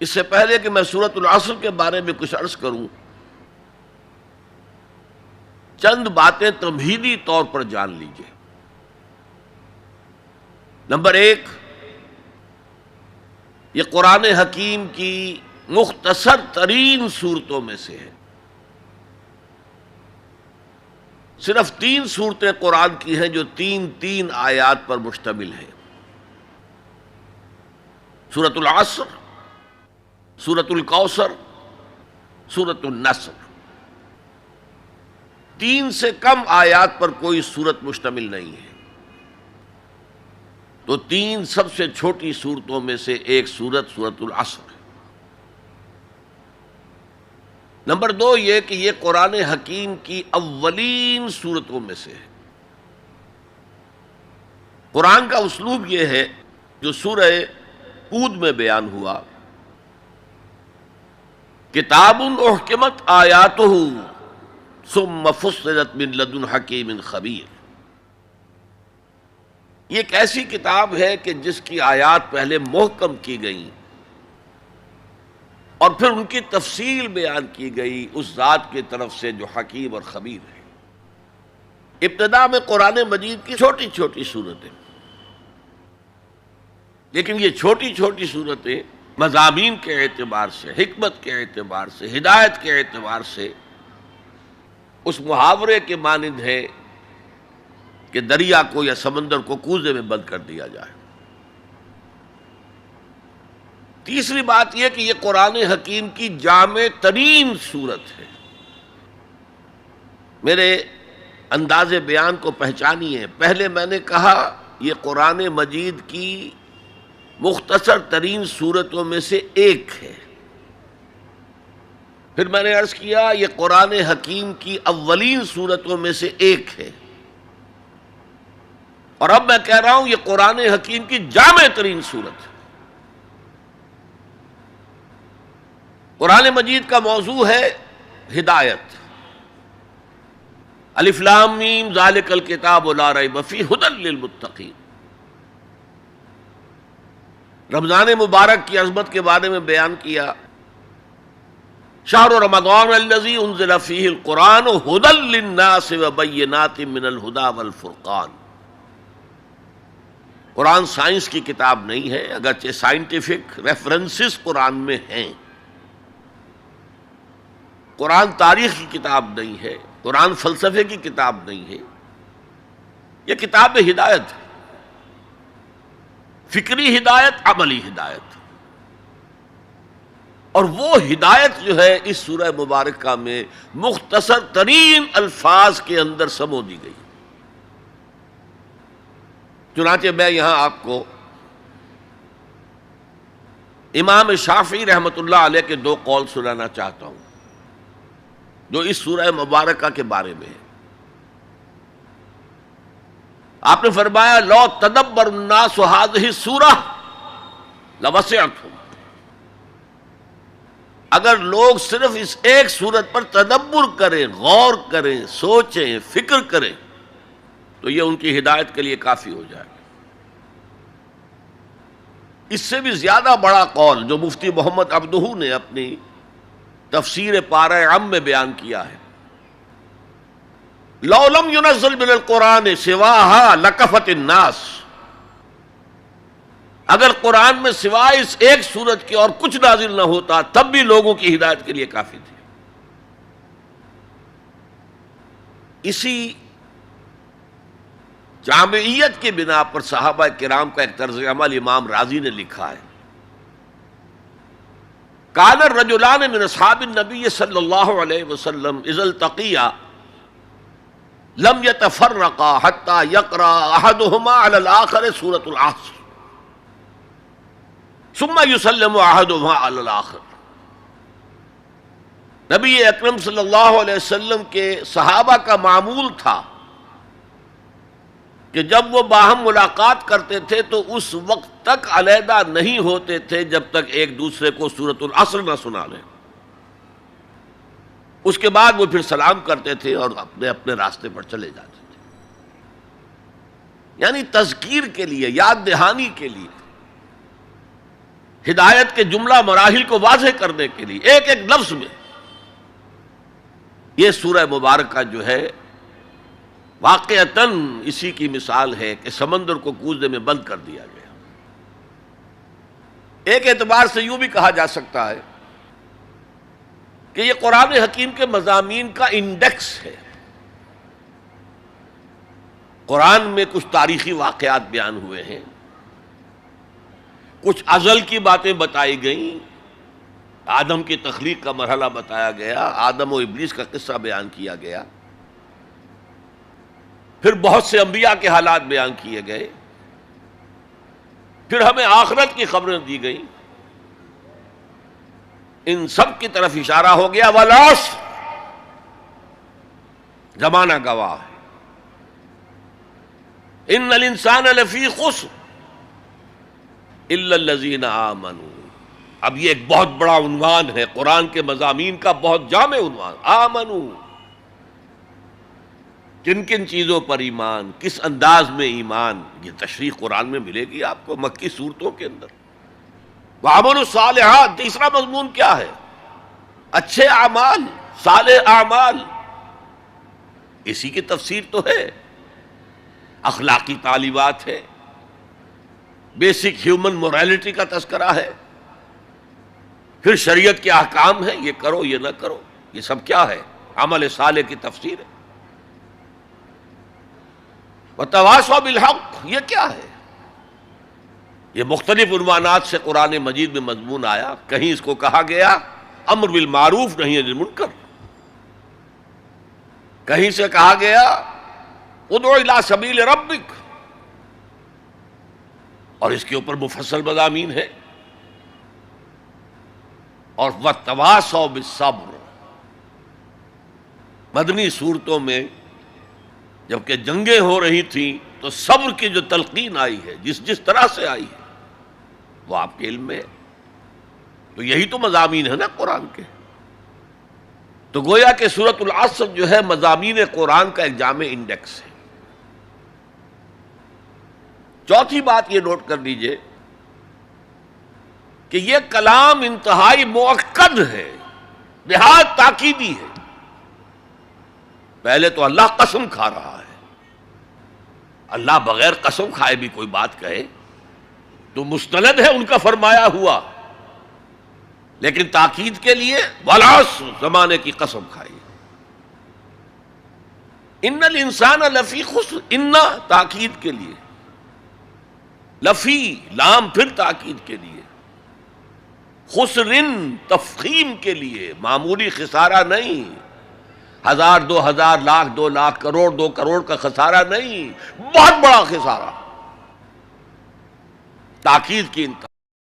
اس سے پہلے کہ میں سورۃ العصر کے بارے میں کچھ عرض کروں، چند باتیں تمہیدی طور پر جان لیجیے۔ نمبر ایک، یہ قرآن حکیم کی مختصر ترین صورتوں میں سے ہے۔ صرف 3 صورتیں قرآن کی ہیں جو 3 آیات پر مشتمل ہیں: سورۃ العصر، سورۃ الکوثر، سورۃ النصر۔ 3 سے کم آیات پر کوئی سورت مشتمل نہیں ہے، تو 3 سب سے چھوٹی صورتوں میں سے ایک سورۃ العصر ہے۔ نمبر 2 یہ کہ یہ قرآن حکیم کی اولین صورتوں میں سے ہے۔ قرآن کا اسلوب یہ ہے جو سورہ ہود میں بیان ہوا: کتاب احکمت آیاتہ ثم فصلت من لدن حکیم خبیر۔ یہ ایک ایسی کتاب ہے کہ جس کی آیات پہلے محکم کی گئیں اور پھر ان کی تفصیل بیان کی گئی اس ذات کی طرف سے جو حکیم اور خبیر ہے۔ ابتدا میں قرآن مجید کی چھوٹی چھوٹی صورتیں، لیکن یہ چھوٹی چھوٹی صورتیں مضامین کے اعتبار سے، حکمت کے اعتبار سے، ہدایت کے اعتبار سے اس محاورے کے مانند ہے کہ دریا کو یا سمندر کو کوزے میں بند کر دیا جائے۔ تیسری بات یہ کہ یہ قرآن حکیم کی جامع ترین صورت ہے۔ میرے انداز بیان کو پہچانیے، پہلے میں نے کہا یہ قرآن مجید کی مختصر ترین صورتوں میں سے ایک ہے، پھر میں نے عرض کیا یہ قرآن حکیم کی اولین صورتوں میں سے ایک ہے، اور اب میں کہہ رہا ہوں یہ قرآن حکیم کی جامع ترین صورت ہے۔ قرآن مجید کا موضوع ہے ہدایت۔ الف لام میم ذالک الکتاب لا ریب فیہ ھدی للمتقین۔ رمضان مبارک کی عظمت کے بارے میں بیان کیا: شہر رمضان الذی انزل فیہ القرآن ھدی للناس وبینات من الھدی والفرقان۔ قرآن سائنس کی کتاب نہیں ہے، اگرچہ سائنٹیفک ریفرنسز قرآن میں ہیں۔ قرآن تاریخ کی کتاب نہیں ہے، قرآن فلسفے کی کتاب نہیں ہے، یہ کتاب ہدایت ہے، فکری ہدایت، عملی ہدایت۔ اور وہ ہدایت جو ہے اس سورہ مبارکہ میں مختصر ترین الفاظ کے اندر سمو دی گئی۔ چنانچہ میں یہاں آپ کو امام شافعی رحمۃ اللہ علیہ کے 2 قول سنانا چاہتا ہوں جو اس سورہ مبارکہ کے بارے میں ہے۔ آپ نے فرمایا: لو تدبر الناس هذه السورہ لوسعتهم۔ اگر لوگ صرف اس ایک سورت پر تدبر کریں، غور کریں، سوچیں، فکر کریں تو یہ ان کی ہدایت کے لیے کافی ہو جائے گا۔ اس سے بھی زیادہ بڑا قول جو مفتی محمد عبدہ نے اپنی تفسیر پارہ عم میں بیان کیا ہے: لو لم ينزل من القرآن سواها لکفت الناس۔ اگر قرآن میں سوائے اس ایک سورت کے اور کچھ نازل نہ ہوتا تب بھی لوگوں کی ہدایت کے لیے کافی تھی۔ اسی جامعیت کی بنا پر صحابہ کرام کا ایک طرز عمل امام رازی نے لکھا ہے: کان الرجلان من اصحاب النبی صلی اللہ علیہ وسلم اذا التقیا لم يتفرقا حتى يقرأ احدهما على الاخر سورة العصر ثم يسلم احدهما على الاخر۔ نبی اکرم صلی اللہ علیہ وسلم کے صحابہ کا معمول تھا کہ جب وہ باہم ملاقات کرتے تھے تو اس وقت تک علیحدہ نہیں ہوتے تھے جب تک ایک دوسرے کو سورۃ العصر نہ سنا لیں۔ اس کے بعد وہ پھر سلام کرتے تھے اور اپنے اپنے راستے پر چلے جاتے تھے۔ یعنی تذکیر کے لیے، یاد دہانی کے لیے ہدایت کے جملہ مراحل کو واضح کرنے کے لیے ایک ایک لفظ میں یہ سورہ مبارکہ جو ہے واقعتاً اسی کی مثال ہے کہ سمندر کو کوزے میں بند کر دیا گیا۔ ایک اعتبار سے یوں بھی کہا جا سکتا ہے کہ یہ قرآن حکیم کے مضامین کا انڈیکس ہے۔ قرآن میں کچھ تاریخی واقعات بیان ہوئے ہیں، کچھ ازل کی باتیں بتائی گئیں، آدم کی تخلیق کا مرحلہ بتایا گیا، آدم و ابلیس کا قصہ بیان کیا گیا، پھر بہت سے انبیاء کے حالات بیان کیے گئے، پھر ہمیں آخرت کی خبریں دی گئیں۔ ان سب کی طرف اشارہ ہو گیا والعصر، زمانہ گواہ ہے، ان الانسان لفی خسر الا الذین آمنوا۔ اب یہ ایک بہت بڑا عنوان ہے قرآن کے مضامین کا، بہت جامع عنوان، آمنوا، کن کن چیزوں پر ایمان، کس انداز میں ایمان، یہ تشریح قرآن میں ملے گی آپ کو مکی صورتوں کے اندر۔ وعملوا الصالحات، تیسرا مضمون کیا ہے؟ اچھے اعمال، صالح اعمال، اسی کی تفسیر تو ہے، اخلاقی تعلیمات ہے، بیسک ہیومن موریلٹی کا تذکرہ ہے، پھر شریعت کے احکام ہیں، یہ کرو یہ نہ کرو، یہ سب کیا ہے؟ عمل صالح کی تفسیر ہے۔ وتواصوا بالحق، یہ کیا ہے؟ یہ مختلف عنوانات سے قرآن مجید میں مضمون آیا، کہیں اس کو کہا گیا امر بالمعروف نہی عن المنکر، کہیں سے کہا گیا ادعو الی سبیل ربک، اور اس کے اوپر مفصل مضامین ہے۔ اور وتواصوا بالصبر، مدنی صورتوں میں جبکہ جنگیں ہو رہی تھیں تو صبر کی جو تلقین آئی ہے، جس طرح سے آئی ہے وہ آپ کے علم میں ہے، تو یہی تو مضامین ہے نا قرآن کے۔ تو گویا کہ سورۃ العصر جو ہے مضامین قرآن کا ایک جامع انڈیکس ہے۔ چوتھی بات یہ نوٹ کر لیجئے کہ یہ کلام انتہائی مؤکد ہے، نہایت تاکیدی ہے۔ پہلے تو اللہ قسم کھا رہا ہے، اللہ بغیر قسم کھائے بھی کوئی بات کہے تو مستند ہے ان کا فرمایا ہوا، لیکن تاکید کے لیے والعصر، زمانے کی قسم کھائی۔ ان الانسان لفی خسر، ان تاکید کے لیے، لفی لام پھر تاکید کے لیے، خسرن تفخیم کے لیے، معمولی خسارہ نہیں، 1000 2000 لاکھ 2 لاکھ کروڑ 2 کروڑ کا خسارہ نہیں، بہت بڑا خسارہ، تاکید کی انتہا۔